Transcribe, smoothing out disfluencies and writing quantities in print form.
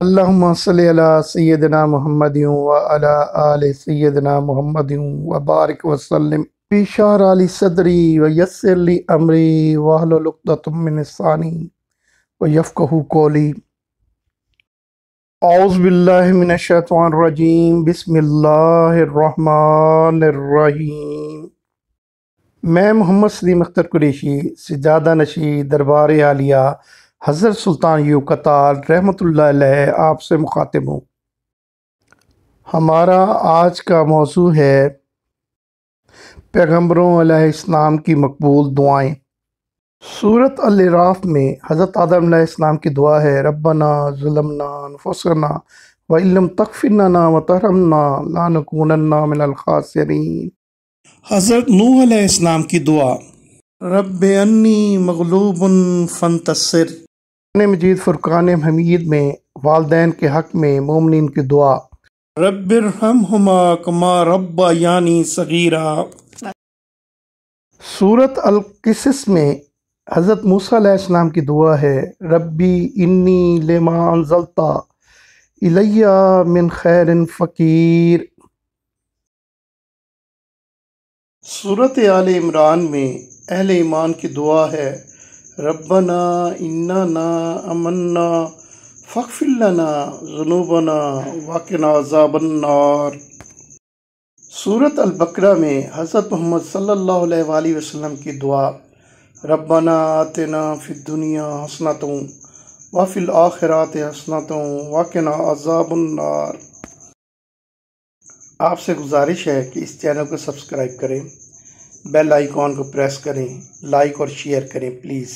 اللہم صلی علی سیدنا محمد و علی آل سیدنا محمد و بارک وسلم فی شرح لی صدری و یسر لی امری واحلل عقدۃ من لسانی و یفقہوا قولی۔ اعوذ باللہ من الشیطان الرجیم، بسم اللہ الرحمن الرحیم۔ میں محمد سلیم اختر قریشی، سجادہ نشی دربار عالیہ حضرت سلطان ایوب کتال رحمۃ اللہ علیہ آپ سے مخاطب ہوں۔ ہمارا آج کا موضوع ہے پیغمبروں علیہ السلام کی مقبول دعائیں۔ سورۃ الاعراف میں حضرت آدم علیہ السلام کی دعا ہے، ربنا ظلمنا انفسنا وَإِن لَّمْ تَغْفِرْ لَنَا وَتَرْحَمْنَا لَنَكُونَنَّ مِنَ الْخَاسِرِينَ۔ حضرت نوح علیہ السلام کی دعا، رب انی مغلوب فانتصر۔ قرآن مجید فرقان حمید میں والدین کے حق میں مومنین کی دعا، رب ارحمہما کما ربیانی صغیرا۔ سورۃ القصص میں حضرت موسیٰ علیہ السلام کی دعا ہے، ربی انی لما انزلت الی من خیر فقیر۔ سورۃ آل عمران میں اہل ایمان کی دعا ہے، ربنا اننا آمنا فاغفر لنا ذنوبنا وقنا عذاب النار۔ سورۃ البقرہ میں حضرت محمد صلی اللہ علیہ وآلہ وسلم کی دعا، ربنا آتنا فی الدنیا حسنۃ وفی الآخرۃ حسنۃ وقنا عذاب النار۔ آپ سے گزارش ہے کہ اس چینل کو سبسکرائب کریں، بیل آئیکن کو پریس کریں، لائک اور شیئر کریں پلیز۔